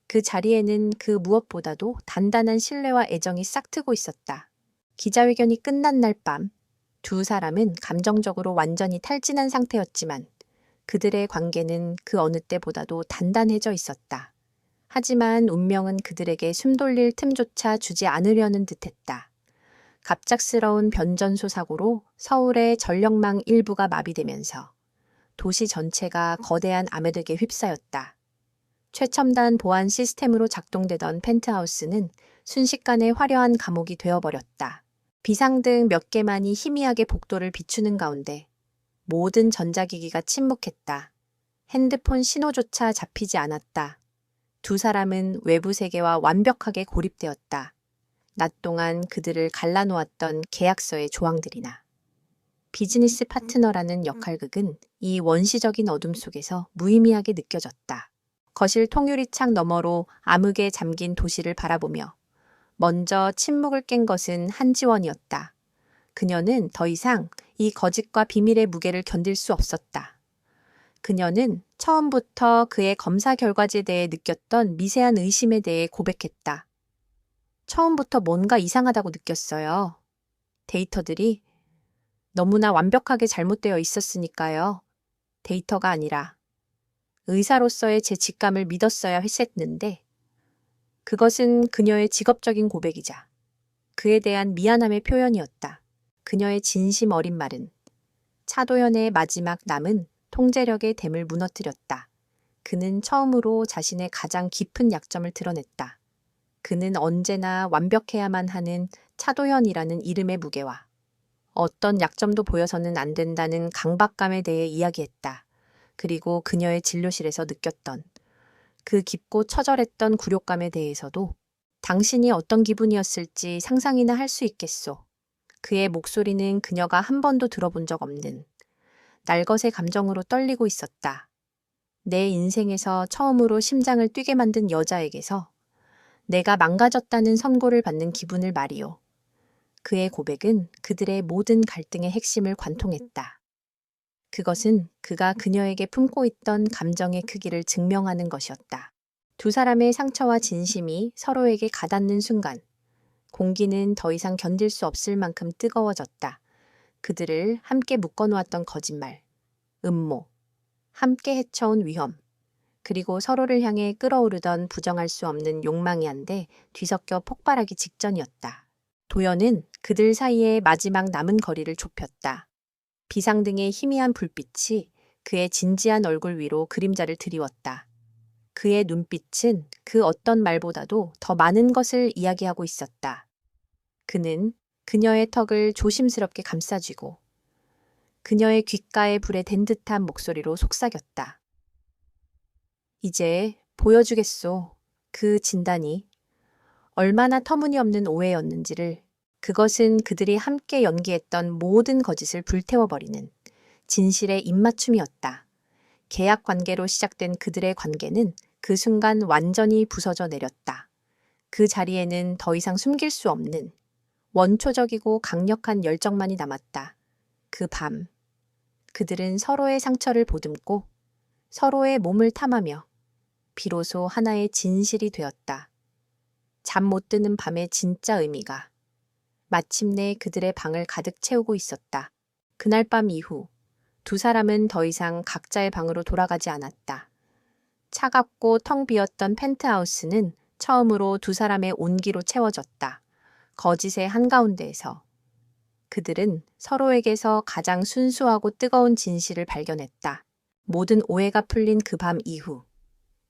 그 자리에는 그 무엇보다도 단단한 신뢰와 애정이 싹트고 있었다. 기자회견이 끝난 날 밤, 두 사람은 감정적으로 완전히 탈진한 상태였지만 그들의 관계는 그 어느 때보다도 단단해져 있었다. 하지만 운명은 그들에게 숨 돌릴 틈조차 주지 않으려는 듯했다. 갑작스러운 변전소 사고로 서울의 전력망 일부가 마비되면서 도시 전체가 거대한 암흑에 휩싸였다. 최첨단 보안 시스템으로 작동되던 펜트하우스는 순식간에 화려한 감옥이 되어버렸다. 비상등 몇 개만이 희미하게 복도를 비추는 가운데 모든 전자기기가 침묵했다. 핸드폰 신호조차 잡히지 않았다. 두 사람은 외부 세계와 완벽하게 고립되었다. 낮 동안 그들을 갈라놓았던 계약서의 조항들이나. 비즈니스 파트너라는 역할극은 이 원시적인 어둠 속에서 무의미하게 느껴졌다. 거실 통유리창 너머로 암흑에 잠긴 도시를 바라보며 먼저 침묵을 깬 것은 한지원이었다. 그녀는 더 이상 이 거짓과 비밀의 무게를 견딜 수 없었다. 그녀는 처음부터 그의 검사 결과지에 대해 느꼈던 미세한 의심에 대해 고백했다. 처음부터 뭔가 이상하다고 느꼈어요. 데이터들이 너무나 완벽하게 잘못되어 있었으니까요. 데이터가 아니라 의사로서의 제 직감을 믿었어야 했었는데 그것은 그녀의 직업적인 고백이자 그에 대한 미안함의 표현이었다. 그녀의 진심 어린 말은 차도연의 마지막 남은 통제력의 댐을 무너뜨렸다. 그는 처음으로 자신의 가장 깊은 약점을 드러냈다. 그는 언제나 완벽해야만 하는 차도연이라는 이름의 무게와 어떤 약점도 보여서는 안 된다는 강박감에 대해 이야기했다. 그리고 그녀의 진료실에서 느꼈던 그 깊고 처절했던 굴욕감에 대해서도 당신이 어떤 기분이었을지 상상이나 할 수 있겠소. 그의 목소리는 그녀가 한 번도 들어본 적 없는 날것의 감정으로 떨리고 있었다. 내 인생에서 처음으로 심장을 뛰게 만든 여자에게서 내가 망가졌다는 선고를 받는 기분을 말이오. 그의 고백은 그들의 모든 갈등의 핵심을 관통했다. 그것은 그가 그녀에게 품고 있던 감정의 크기를 증명하는 것이었다. 두 사람의 상처와 진심이 서로에게 가닿는 순간, 공기는 더 이상 견딜 수 없을 만큼 뜨거워졌다. 그들을 함께 묶어놓았던 거짓말, 음모, 함께 헤쳐온 위험, 그리고 서로를 향해 끓어오르던 부정할 수 없는 욕망이 한데 뒤섞여 폭발하기 직전이었다. 도연은 그들 사이의 마지막 남은 거리를 좁혔다. 비상등의 희미한 불빛이 그의 진지한 얼굴 위로 그림자를 드리웠다. 그의 눈빛은 그 어떤 말보다도 더 많은 것을 이야기하고 있었다. 그는 그녀의 턱을 조심스럽게 감싸쥐고 그녀의 귓가에 불에 댄 듯한 목소리로 속삭였다. 이제 보여주겠소. 그 진단이 얼마나 터무니없는 오해였는지를. 그것은 그들이 함께 연기했던 모든 거짓을 불태워버리는 진실의 입맞춤이었다. 계약 관계로 시작된 그들의 관계는 그 순간 완전히 부서져 내렸다. 그 자리에는 더 이상 숨길 수 없는 원초적이고 강력한 열정만이 남았다. 그 밤, 그들은 서로의 상처를 보듬고 서로의 몸을 탐하며 비로소 하나의 진실이 되었다. 잠 못 드는 밤의 진짜 의미가 마침내 그들의 방을 가득 채우고 있었다. 그날 밤 이후 두 사람은 더 이상 각자의 방으로 돌아가지 않았다. 차갑고 텅 비었던 펜트하우스는 처음으로 두 사람의 온기로 채워졌다. 거짓의 한가운데에서 그들은 서로에게서 가장 순수하고 뜨거운 진실을 발견했다. 모든 오해가 풀린 그 밤 이후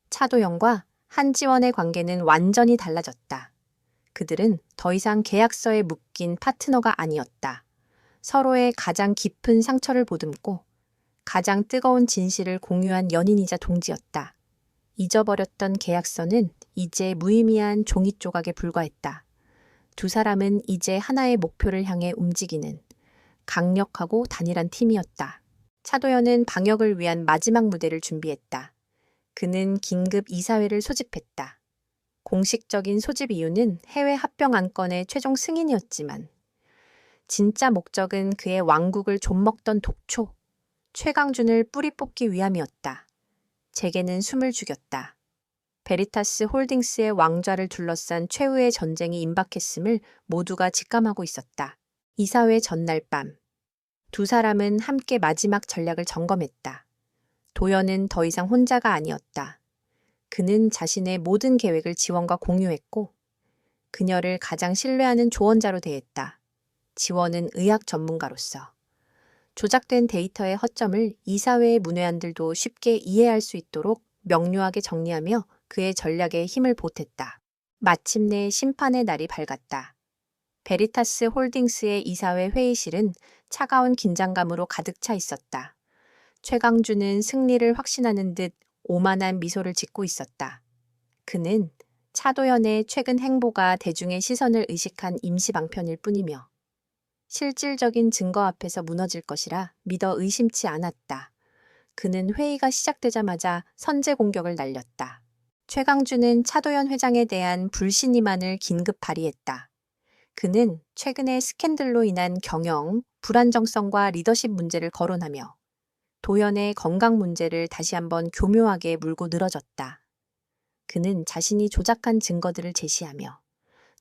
차도영과 한지원의 관계는 완전히 달라졌다. 그들은 더 이상 계약서에 묶인 파트너가 아니었다. 서로의 가장 깊은 상처를 보듬고 가장 뜨거운 진실을 공유한 연인이자 동지였다. 잊어버렸던 계약서는 이제 무의미한 종이 조각에 불과했다. 두 사람은 이제 하나의 목표를 향해 움직이는 강력하고 단일한 팀이었다. 차도연은 방역을 위한 마지막 무대를 준비했다. 그는 긴급 이사회를 소집했다. 공식적인 소집 이유는 해외 합병 안건의 최종 승인이었지만 진짜 목적은 그의 왕국을 좀먹던 독초, 최강준을 뿌리 뽑기 위함이었다. 재계는 숨을 죽였다. 베리타스 홀딩스의 왕좌를 둘러싼 최후의 전쟁이 임박했음을 모두가 직감하고 있었다. 이사회 전날 밤, 두 사람은 함께 마지막 전략을 점검했다. 도연은 더 이상 혼자가 아니었다. 그는 자신의 모든 계획을 지원과 공유했고 그녀를 가장 신뢰하는 조언자로 대했다. 지원은 의학 전문가로서 조작된 데이터의 허점을 이사회의 문외한들도 쉽게 이해할 수 있도록 명료하게 정리하며 그의 전략에 힘을 보탰다. 마침내 심판의 날이 밝았다. 베리타스 홀딩스의 이사회 회의실은 차가운 긴장감으로 가득 차 있었다. 최강준은 승리를 확신하는 듯 오만한 미소를 짓고 있었다. 그는 차도연의 최근 행보가 대중의 시선을 의식한 임시방편일 뿐이며 실질적인 증거 앞에서 무너질 것이라 믿어 의심치 않았다. 그는 회의가 시작되자마자 선제 공격을 날렸다. 최강준은 차도연 회장에 대한 불신임안을 긴급 발의했다. 그는 최근의 스캔들로 인한 경영, 불안정성과 리더십 문제를 거론하며 도연의 건강 문제를 다시 한번 교묘하게 물고 늘어졌다. 그는 자신이 조작한 증거들을 제시하며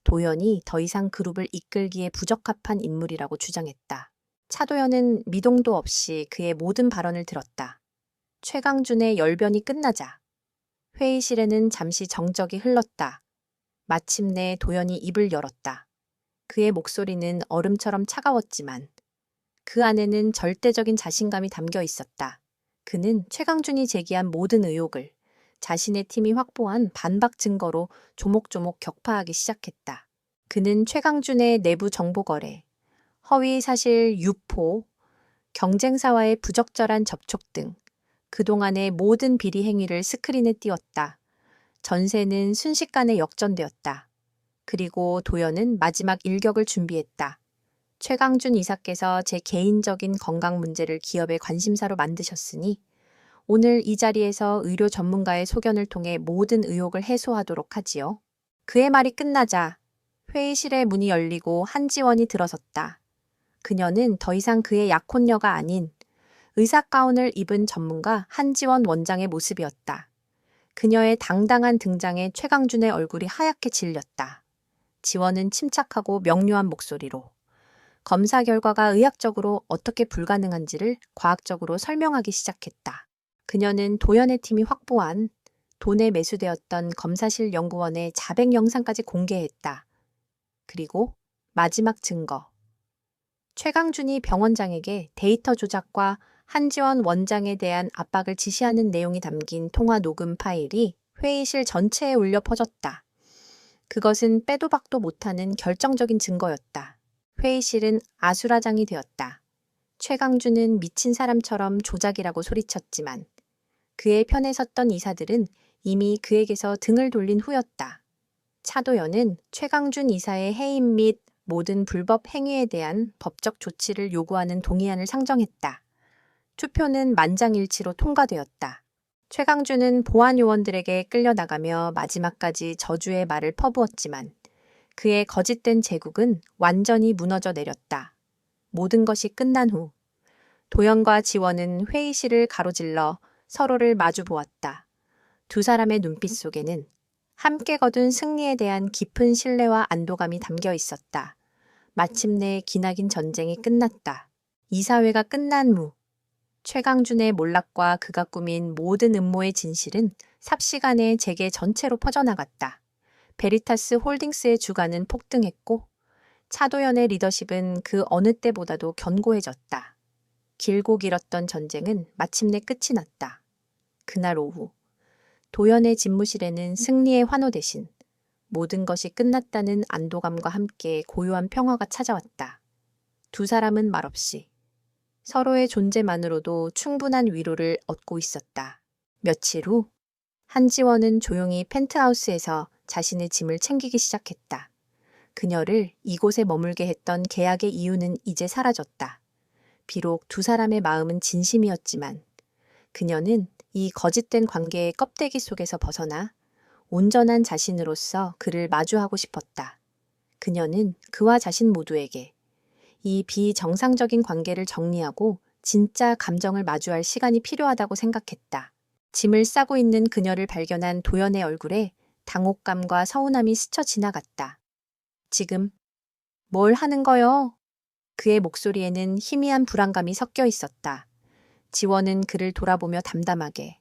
도연이 더 이상 그룹을 이끌기에 부적합한 인물이라고 주장했다. 차도연은 미동도 없이 그의 모든 발언을 들었다. 최강준의 열변이 끝나자 회의실에는 잠시 정적이 흘렀다. 마침내 도연이 입을 열었다. 그의 목소리는 얼음처럼 차가웠지만 그 안에는 절대적인 자신감이 담겨 있었다. 그는 최강준이 제기한 모든 의혹을 자신의 팀이 확보한 반박 증거로 조목조목 격파하기 시작했다. 그는 최강준의 내부 정보 거래, 허위 사실 유포, 경쟁사와의 부적절한 접촉 등 그동안의 모든 비리 행위를 스크린에 띄웠다. 전세는 순식간에 역전되었다. 그리고 도연은 마지막 일격을 준비했다. 최강준 이사께서 제 개인적인 건강 문제를 기업의 관심사로 만드셨으니 오늘 이 자리에서 의료 전문가의 소견을 통해 모든 의혹을 해소하도록 하지요. 그의 말이 끝나자 회의실의 문이 열리고 한지원이 들어섰다. 그녀는 더 이상 그의 약혼녀가 아닌 의사 가운을 입은 전문가 한지원 원장의 모습이었다. 그녀의 당당한 등장에 최강준의 얼굴이 하얗게 질렸다. 지원은 침착하고 명료한 목소리로 검사 결과가 의학적으로 어떻게 불가능한지를 과학적으로 설명하기 시작했다. 그녀는 도연의 팀이 확보한 돈에 매수되었던 검사실 연구원의 자백 영상까지 공개했다. 그리고 마지막 증거. 최강준이 병원장에게 데이터 조작과 한지원 원장에 대한 압박을 지시하는 내용이 담긴 통화 녹음 파일이 회의실 전체에 울려 퍼졌다. 그것은 빼도 박도 못하는 결정적인 증거였다. 회의실은 아수라장이 되었다. 최강준은 미친 사람처럼 조작이라고 소리쳤지만 그의 편에 섰던 이사들은 이미 그에게서 등을 돌린 후였다. 차도연은 최강준 이사의 해임 및 모든 불법 행위에 대한 법적 조치를 요구하는 동의안을 상정했다. 투표는 만장일치로 통과되었다. 최강준은 보안 요원들에게 끌려나가며 마지막까지 저주의 말을 퍼부었지만 그의 거짓된 제국은 완전히 무너져 내렸다. 모든 것이 끝난 후 도연과 지원은 회의실을 가로질러 서로를 마주 보았다. 두 사람의 눈빛 속에는 함께 거둔 승리에 대한 깊은 신뢰와 안도감이 담겨 있었다. 마침내 기나긴 전쟁이 끝났다. 이사회가 끝난 후 최강준의 몰락과 그가 꾸민 모든 음모의 진실은 삽시간에 재계 전체로 퍼져나갔다. 베리타스 홀딩스의 주가는 폭등했고 차도연의 리더십은 그 어느 때보다도 견고해졌다. 길고 길었던 전쟁은 마침내 끝이 났다. 그날 오후 도연의 집무실에는 승리의 환호 대신 모든 것이 끝났다는 안도감과 함께 고요한 평화가 찾아왔다. 두 사람은 말없이 서로의 존재만으로도 충분한 위로를 얻고 있었다. 며칠 후 한지원은 조용히 펜트하우스에서 자신의 짐을 챙기기 시작했다. 그녀를 이곳에 머물게 했던 계약의 이유는 이제 사라졌다. 비록 두 사람의 마음은 진심이었지만 그녀는 이 거짓된 관계의 껍데기 속에서 벗어나 온전한 자신으로서 그를 마주하고 싶었다. 그녀는 그와 자신 모두에게 이 비정상적인 관계를 정리하고 진짜 감정을 마주할 시간이 필요하다고 생각했다. 짐을 싸고 있는 그녀를 발견한 도연의 얼굴에 당혹감과 서운함이 스쳐 지나갔다. 지금 뭘 하는 거요? 그의 목소리에는 희미한 불안감이 섞여 있었다. 지원은 그를 돌아보며 담담하게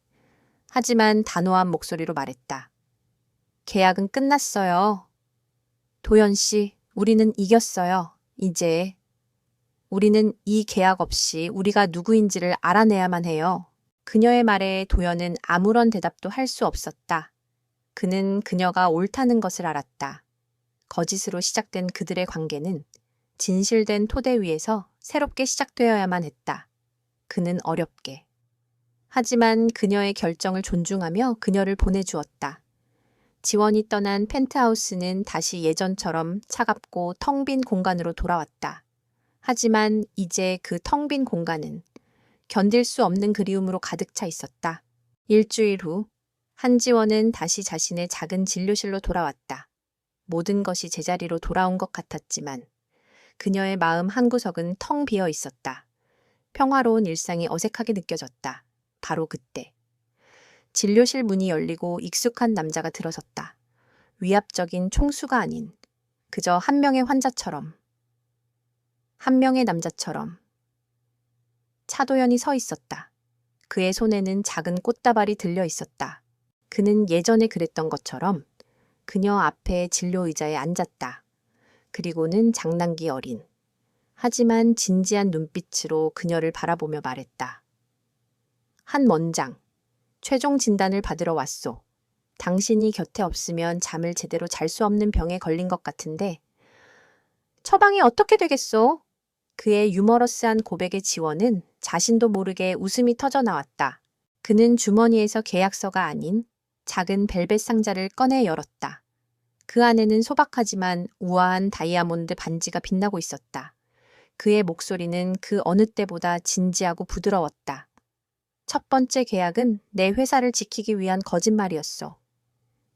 하지만 단호한 목소리로 말했다. 계약은 끝났어요. 도연 씨, 우리는 이겼어요. 이제 우리는 이 계약 없이 우리가 누구인지를 알아내야만 해요. 그녀의 말에 도연은 아무런 대답도 할 수 없었다. 그는 그녀가 옳다는 것을 알았다. 거짓으로 시작된 그들의 관계는 진실된 토대 위에서 새롭게 시작되어야만 했다. 그는 어렵게. 하지만 그녀의 결정을 존중하며 그녀를 보내주었다. 지원이 떠난 펜트하우스는 다시 예전처럼 차갑고 텅 빈 공간으로 돌아왔다. 하지만 이제 그 텅 빈 공간은 견딜 수 없는 그리움으로 가득 차 있었다. 일주일 후 한지원은 다시 자신의 작은 진료실로 돌아왔다. 모든 것이 제자리로 돌아온 것 같았지만 그녀의 마음 한구석은 텅 비어 있었다. 평화로운 일상이 어색하게 느껴졌다. 바로 그때. 진료실 문이 열리고 익숙한 남자가 들어섰다. 위압적인 총수가 아닌 그저 한 명의 환자처럼, 한 명의 남자처럼. 차도연이 서 있었다. 그의 손에는 작은 꽃다발이 들려 있었다. 그는 예전에 그랬던 것처럼 그녀 앞에 진료 의자에 앉았다. 그리고는 장난기 어린, 하지만 진지한 눈빛으로 그녀를 바라보며 말했다. 한 원장, 최종 진단을 받으러 왔소. 당신이 곁에 없으면 잠을 제대로 잘 수 없는 병에 걸린 것 같은데 처방이 어떻게 되겠소? 그의 유머러스한 고백의 지원은 자신도 모르게 웃음이 터져 나왔다. 그는 주머니에서 계약서가 아닌 작은 벨벳 상자를 꺼내 열었다. 그 안에는 소박하지만 우아한 다이아몬드 반지가 빛나고 있었다. 그의 목소리는 그 어느 때보다 진지하고 부드러웠다. 첫 번째 계약은 내 회사를 지키기 위한 거짓말이었어.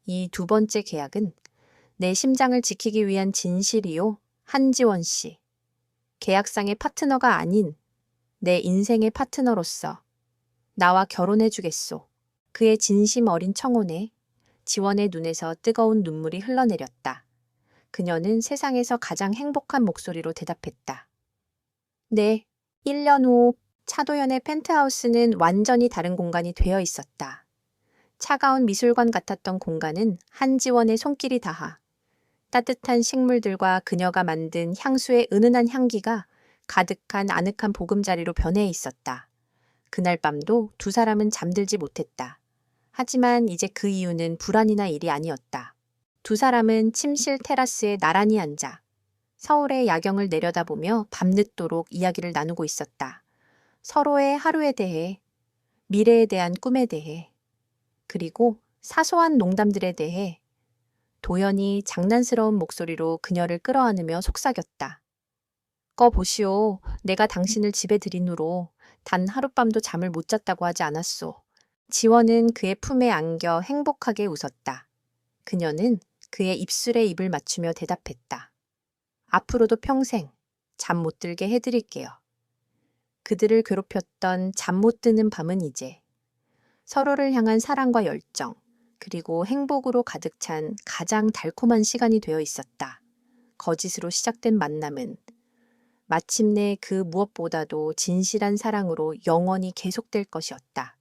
이 두 번째 계약은 내 심장을 지키기 위한 진실이요, 한지원 씨. 계약상의 파트너가 아닌 내 인생의 파트너로서 나와 결혼해 주겠소. 그의 진심 어린 청혼에 지원의 눈에서 뜨거운 눈물이 흘러내렸다. 그녀는 세상에서 가장 행복한 목소리로 대답했다. 네, 1년 후 차도연의 펜트하우스는 완전히 다른 공간이 되어 있었다. 차가운 미술관 같았던 공간은 한지원의 손길이 닿아 따뜻한 식물들과 그녀가 만든 향수의 은은한 향기가 가득한 아늑한 보금자리로 변해 있었다. 그날 밤도 두 사람은 잠들지 못했다. 하지만 이제 그 이유는 불안이나 일이 아니었다. 두 사람은 침실 테라스에 나란히 앉아 서울의 야경을 내려다보며 밤늦도록 이야기를 나누고 있었다. 서로의 하루에 대해, 미래에 대한 꿈에 대해, 그리고 사소한 농담들에 대해 도연이 장난스러운 목소리로 그녀를 끌어안으며 속삭였다. 보시오. 내가 당신을 집에 들인 후로 단 하룻밤도 잠을 못 잤다고 하지 않았소. 지원은 그의 품에 안겨 행복하게 웃었다. 그녀는 그의 입술에 입을 맞추며 대답했다. 앞으로도 평생 잠 못 들게 해드릴게요. 그들을 괴롭혔던 잠 못 드는 밤은 이제 서로를 향한 사랑과 열정, 그리고 행복으로 가득 찬 가장 달콤한 시간이 되어 있었다. 거짓으로 시작된 만남은 마침내 그 무엇보다도 진실한 사랑으로 영원히 계속될 것이었다.